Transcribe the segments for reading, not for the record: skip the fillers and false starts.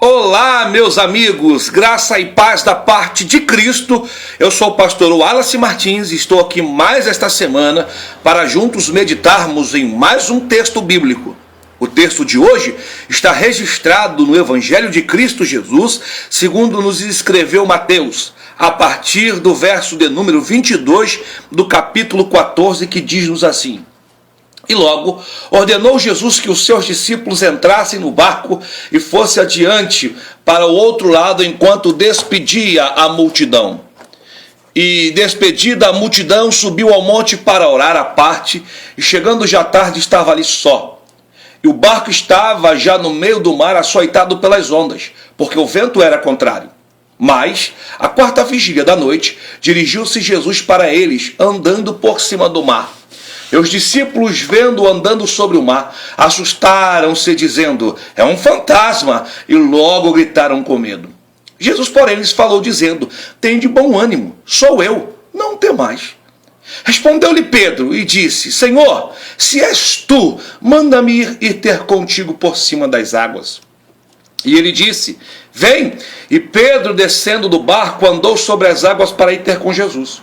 Olá, meus amigos, graça e paz da parte de Cristo. Eu sou o pastor Wallace Martins e estou aqui mais esta semana para juntos meditarmos em mais um texto bíblico. O texto de hoje está registrado no Evangelho de Cristo Jesus, segundo nos escreveu Mateus, a partir do verso de número 22 do capítulo 14, que diz-nos assim: E logo ordenou Jesus que os seus discípulos entrassem no barco e fosse adiante para o outro lado enquanto despedia a multidão. E despedida a multidão, subiu ao monte para orar à parte, e chegando já tarde estava ali só. E o barco estava já no meio do mar, açoitado pelas ondas, porque o vento era contrário. Mas, à quarta vigília da noite, dirigiu-se Jesus para eles, andando por cima do mar. E os discípulos, vendo-o andando sobre o mar, assustaram-se, dizendo: é um fantasma, e logo gritaram com medo. Jesus, porém, lhes falou, dizendo: tende bom ânimo, sou eu, não temais. Respondeu-lhe Pedro e disse: Senhor, se és tu, manda-me ir ter contigo por cima das águas. E ele disse: vem. E Pedro, descendo do barco, andou sobre as águas para ir ter com Jesus.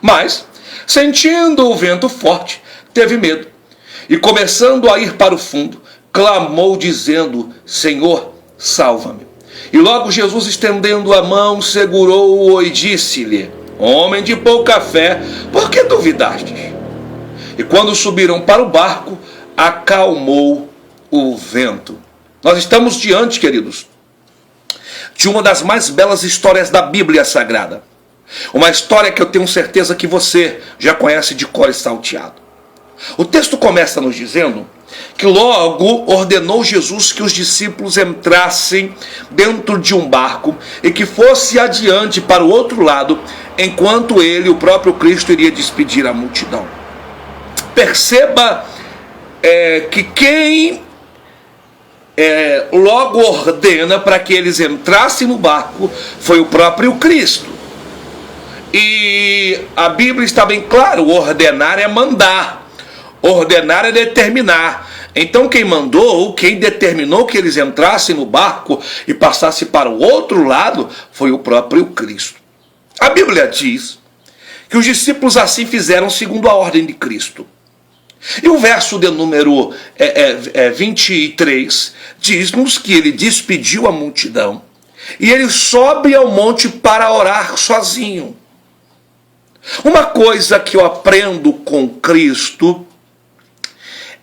Mas, sentindo o vento forte, teve medo, e começando a ir para o fundo, clamou dizendo: Senhor, salva-me. E logo Jesus, estendendo a mão, segurou-o e disse-lhe: homem de pouca fé, por que duvidastes? E quando subiram para o barco, acalmou o vento. Nós estamos diante, queridos, de uma das mais belas histórias da Bíblia Sagrada. Uma história que eu tenho certeza que você já conhece de cor e salteado. O texto começa nos dizendo que logo ordenou Jesus que os discípulos entrassem dentro de um barco e que fosse adiante para o outro lado, enquanto ele, o próprio Cristo, iria despedir a multidão. Perceba que quem logo ordena para que eles entrassem no barco foi o próprio Cristo. E a Bíblia está bem claro: ordenar é mandar, ordenar é determinar. Então quem mandou, quem determinou que eles entrassem no barco e passassem para o outro lado foi o próprio Cristo. A Bíblia diz que os discípulos assim fizeram segundo a ordem de Cristo. E o verso de número 23 diz-nos que ele despediu a multidão e ele sobe ao monte para orar sozinho. Uma coisa que eu aprendo com Cristo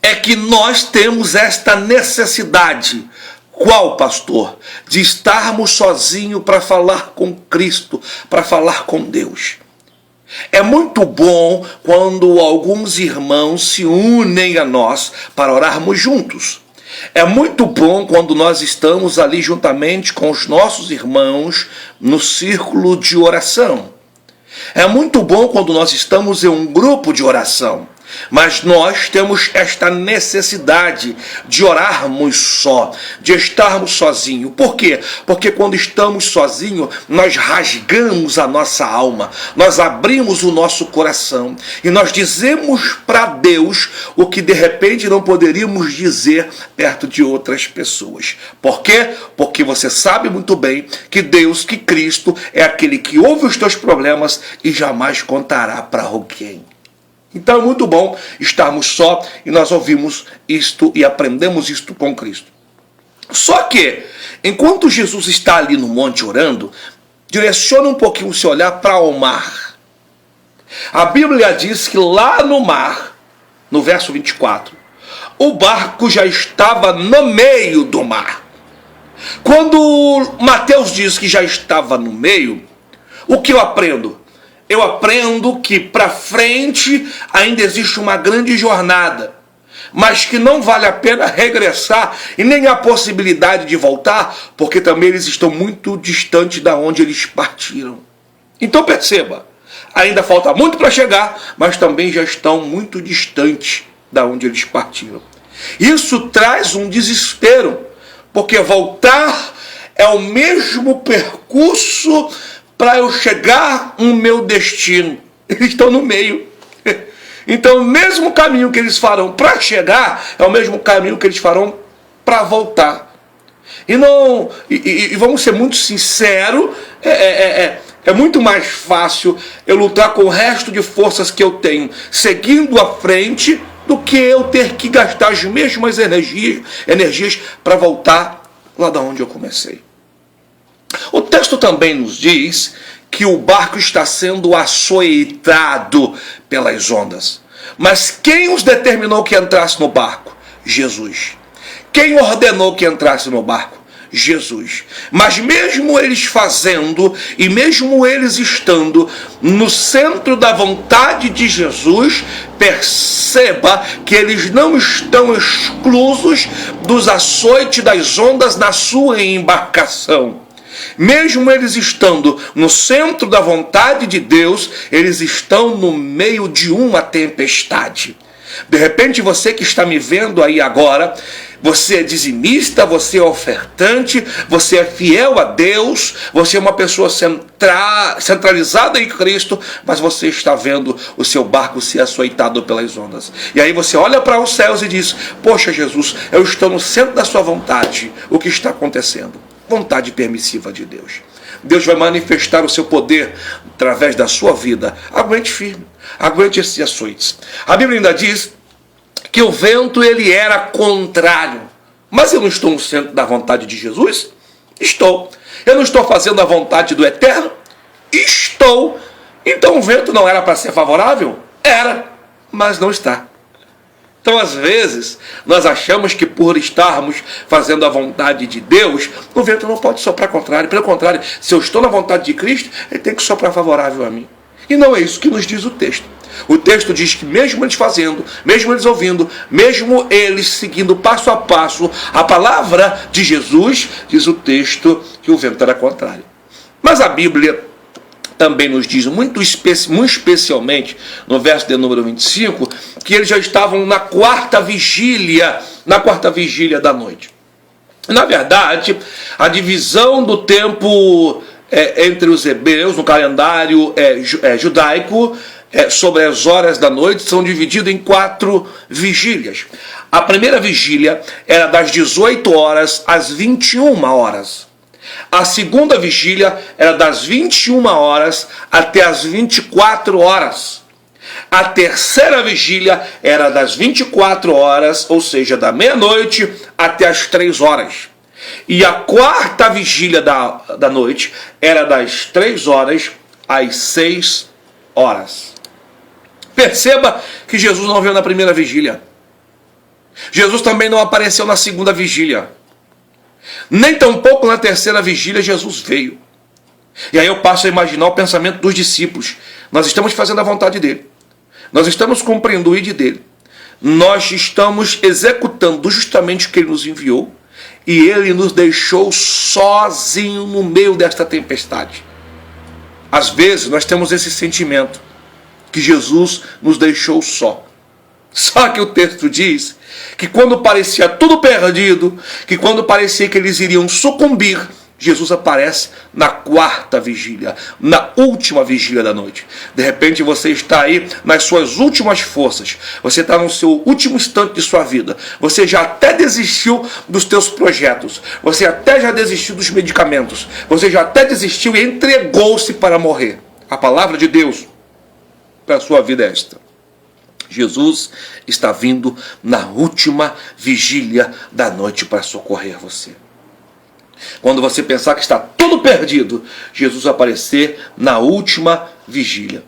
é que nós temos esta necessidade. Qual, pastor? De estarmos sozinhos para falar com Cristo, para falar com Deus. É muito bom quando alguns irmãos se unem a nós para orarmos juntos. É muito bom quando nós estamos ali juntamente com os nossos irmãos no círculo de oração. É muito bom quando nós estamos em um grupo de oração, mas nós temos esta necessidade de orarmos só, de estarmos sozinhos. Por quê? Porque quando estamos sozinhos, nós rasgamos a nossa alma, nós abrimos o nosso coração e nós dizemos para Deus o que de repente não poderíamos dizer perto de outras pessoas. Por quê? Porque você sabe muito bem que Deus, que Cristo, é aquele que ouve os teus problemas e jamais contará para alguém. Então é muito bom estarmos só e nós ouvimos isto e aprendemos isto com Cristo. Só que, enquanto Jesus está ali no monte orando, direciona um pouquinho o seu olhar para o mar. A Bíblia diz que lá no mar, no verso 24, o barco já estava no meio do mar. Quando Mateus diz que já estava no meio, o que eu aprendo? Eu aprendo que para frente ainda existe uma grande jornada, mas que não vale a pena regressar e nem a possibilidade de voltar, porque também eles estão muito distantes da onde eles partiram. Então perceba, ainda falta muito para chegar, mas também já estão muito distantes da onde eles partiram. Isso traz um desespero, porque voltar é o mesmo percurso para eu chegar no meu destino. Eles estão no meio. Então o mesmo caminho que eles farão para chegar é o mesmo caminho que eles farão para voltar. E vamos ser muito sinceros, é muito mais fácil eu lutar com o resto de forças que eu tenho seguindo à frente do que eu ter que gastar as mesmas energias para voltar lá de onde eu comecei. O texto também nos diz que o barco está sendo açoitado pelas ondas. Mas quem os determinou que entrasse no barco? Jesus. Quem ordenou que entrasse no barco? Jesus. Mas mesmo eles fazendo e mesmo eles estando no centro da vontade de Jesus, perceba que eles não estão exclusos dos açoites das ondas na sua embarcação. Mesmo eles estando no centro da vontade de Deus, eles estão no meio de uma tempestade. De repente você que está me vendo aí agora, você é dizimista, você é ofertante, você é fiel a Deus, você é uma pessoa centralizada em Cristo, mas você está vendo o seu barco ser açoitado pelas ondas. E aí você olha para os céus e diz: poxa Jesus, eu estou no centro da sua vontade. O que está acontecendo? Vontade permissiva de Deus. Deus vai manifestar o seu poder através da sua vida. Aguente firme, aguente esses açoites. A Bíblia ainda diz que o vento ele era contrário. Mas eu não estou no centro da vontade de Jesus? Estou. Eu não estou fazendo a vontade do Eterno? Estou. Então o vento não era para ser favorável? Era, mas não está. Então, às vezes, nós achamos que por estarmos fazendo a vontade de Deus, o vento não pode soprar contrário. Pelo contrário, se eu estou na vontade de Cristo, ele tem que soprar favorável a mim. E não é isso que nos diz o texto. O texto diz que mesmo eles fazendo, mesmo eles ouvindo, mesmo eles seguindo passo a passo a palavra de Jesus, diz o texto que o vento era contrário. Mas a Bíblia também nos diz, muito especialmente no verso de número 25, que eles já estavam na quarta vigília da noite. Na verdade, a divisão do tempo entre os hebreus, no calendário judaico, sobre as horas da noite, são divididos em 4 vigílias. A primeira vigília era das 18 horas às 21 horas. A segunda vigília era das 21 horas até as 24 horas. A terceira vigília era das 24 horas, ou seja, da meia-noite até as 3 horas. E a quarta vigília da noite era das 3 horas às 6 horas. Perceba que Jesus não veio na primeira vigília. Jesus também não apareceu na segunda vigília. Nem tampouco na terceira vigília Jesus veio. E aí eu passo a imaginar o pensamento dos discípulos. Nós estamos fazendo a vontade dele. Nós estamos cumprindo o ID dele. Nós estamos executando justamente o que ele nos enviou. E ele nos deixou sozinho no meio desta tempestade. Às vezes nós temos esse sentimento que Jesus nos deixou só. Só que o texto diz que quando parecia tudo perdido, que quando parecia que eles iriam sucumbir, Jesus aparece na quarta vigília, na última vigília da noite. De repente você está aí nas suas últimas forças, você está no seu último instante de sua vida, você já até desistiu dos teus projetos, você até já desistiu dos medicamentos, você já até desistiu e entregou-se para morrer. A palavra de Deus para a sua vida é esta: Jesus está vindo na última vigília da noite para socorrer você. Quando você pensar que está tudo perdido, Jesus vai aparecer na última vigília.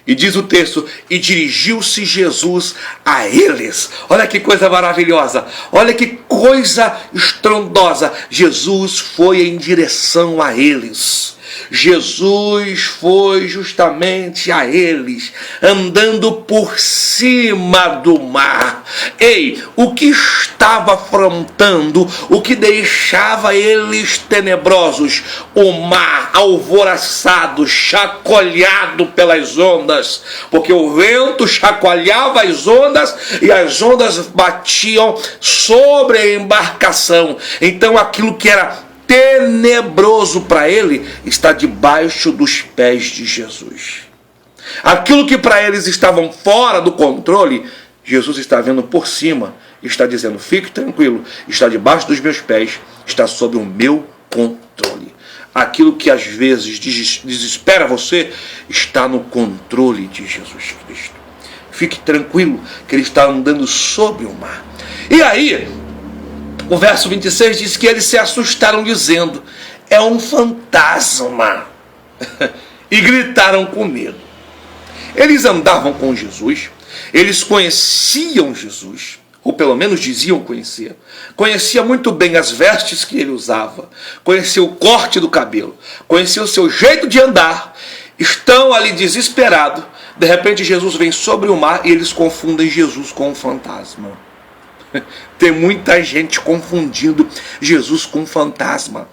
E diz o texto: e dirigiu-se Jesus a eles. Olha que coisa maravilhosa, olha que coisa estrondosa. Jesus foi em direção a eles. Jesus foi justamente a eles, andando por cima do mar. Ei, o que estava afrontando, o que deixava eles tenebrosos? O mar alvoroçado, chacoalhado pelas ondas, porque o vento chacoalhava as ondas e as ondas batiam sobre a embarcação. Então aquilo que era tenebroso para ele está debaixo dos pés de Jesus. Aquilo que para eles estavam fora do controle, Jesus está vendo por cima está dizendo: fique tranquilo, está debaixo dos meus pés, está sob o meu controle. Aquilo que às vezes desespera você está no controle de Jesus Cristo. Fique tranquilo que ele está andando sobre o mar. E aí, o verso 26 diz que eles se assustaram dizendo: é um fantasma. E gritaram com medo. Eles andavam com Jesus, eles conheciam Jesus, ou pelo menos diziam conhecer. Conhecia muito bem as vestes que ele usava, conhecia o corte do cabelo, conhecia o seu jeito de andar. Estão ali desesperados. De repente Jesus vem sobre o mar e eles confundem Jesus com um fantasma. Tem muita gente confundindo Jesus com um fantasma.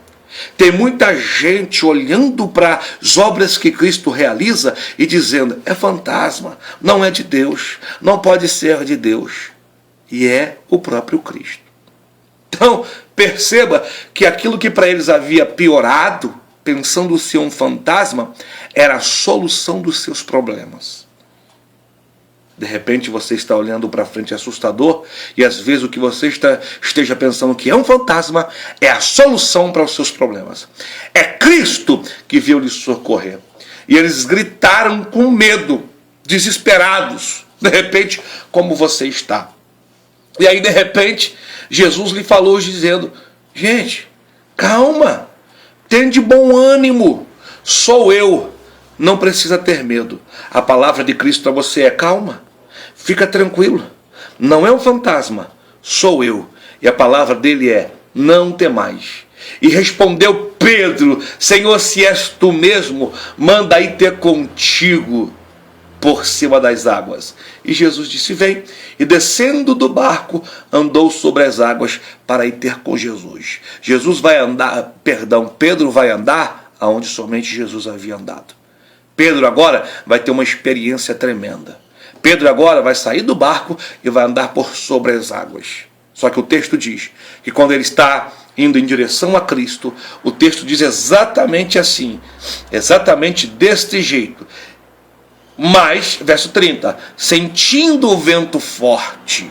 Tem muita gente olhando para as obras que Cristo realiza e dizendo: é fantasma, não é de Deus, não pode ser de Deus. E é o próprio Cristo. Então, perceba que aquilo que para eles havia piorado, pensando ser um fantasma, era a solução dos seus problemas. De repente você está olhando para frente assustador, e às vezes o que você esteja pensando que é um fantasma é a solução para os seus problemas. É Cristo que veio lhes socorrer. E eles gritaram com medo, desesperados, de repente, como você está. E aí de repente Jesus lhe falou dizendo: gente, calma, tem de bom ânimo, sou eu, não precisa ter medo. A palavra de Cristo para você é: calma, fica tranquilo, não é um fantasma, sou eu. E a palavra dele é: não temais. E respondeu Pedro: Senhor, se és tu mesmo, manda aí ter contigo por cima das águas. E Jesus disse: vem. E descendo do barco, andou sobre as águas para ir ter com Jesus. Pedro vai andar aonde somente Jesus havia andado. Pedro agora vai ter uma experiência tremenda. Pedro agora vai sair do barco e vai andar por sobre as águas. Só que o texto diz que quando ele está indo em direção a Cristo, o texto diz exatamente assim, exatamente deste jeito. Mas, verso 30, sentindo o vento forte.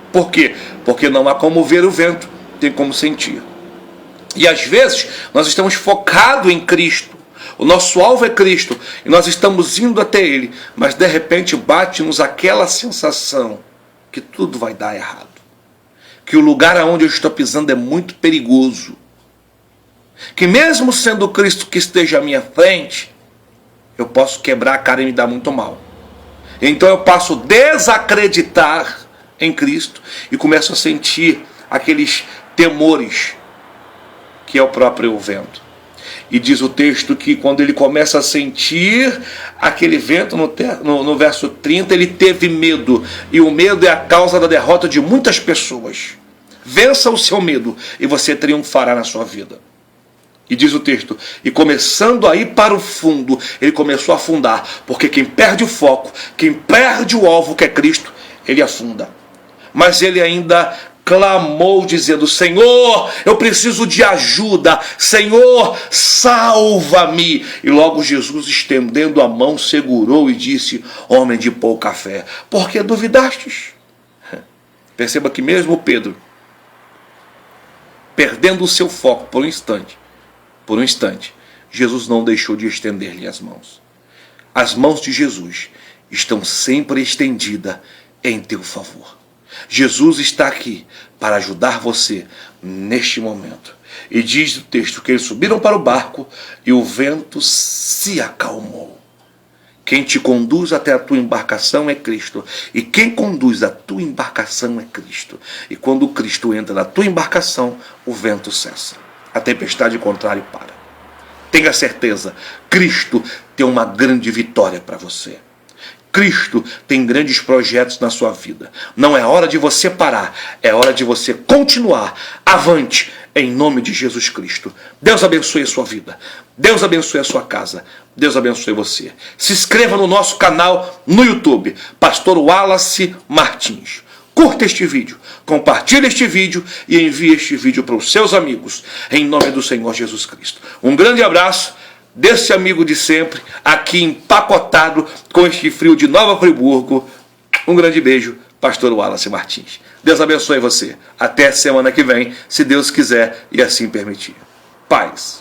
Por quê? Porque não há como ver o vento, tem como sentir. E às vezes nós estamos focados em Cristo. O nosso alvo é Cristo e nós estamos indo até Ele, mas de repente bate-nos aquela sensação que tudo vai dar errado, que o lugar aonde eu estou pisando é muito perigoso, que mesmo sendo Cristo que esteja à minha frente, eu posso quebrar a cara e me dar muito mal. Então eu passo a desacreditar em Cristo e começo a sentir aqueles temores, que é o próprio vento. E diz o texto que quando ele começa a sentir aquele vento, no verso 30, ele teve medo. E o medo é a causa da derrota de muitas pessoas. Vença o seu medo e você triunfará na sua vida. E diz o texto: e começando a ir para o fundo, ele começou a afundar. Porque quem perde o foco, quem perde o alvo que é Cristo, ele afunda. Mas ele ainda clamou dizendo: Senhor, eu preciso de ajuda, Senhor, salva-me. E logo Jesus, estendendo a mão, segurou e disse: homem de pouca fé, por que duvidastes? Perceba que mesmo Pedro, perdendo o seu foco por um instante, Jesus não deixou de estender-lhe as mãos. As mãos de Jesus estão sempre estendidas em teu favor. Jesus está aqui para ajudar você neste momento. E diz o texto que eles subiram para o barco e o vento se acalmou. Quem te conduz até a tua embarcação é Cristo. E quem conduz a tua embarcação é Cristo. E quando Cristo entra na tua embarcação, o vento cessa. A tempestade contrária para. Tenha certeza, Cristo tem uma grande vitória para você. Cristo tem grandes projetos na sua vida. Não é hora de você parar, é hora de você continuar avante em nome de Jesus Cristo. Deus abençoe a sua vida, Deus abençoe a sua casa, Deus abençoe você. Se inscreva no nosso canal no YouTube, Pastor Wallace Martins. Curta este vídeo, compartilhe este vídeo e envie este vídeo para os seus amigos, em nome do Senhor Jesus Cristo. Um grande abraço desse amigo de sempre, aqui empacotado com este frio de Nova Friburgo. Um grande beijo, pastor Wallace Martins. Deus abençoe você. Até semana que vem, se Deus quiser e assim permitir. Paz.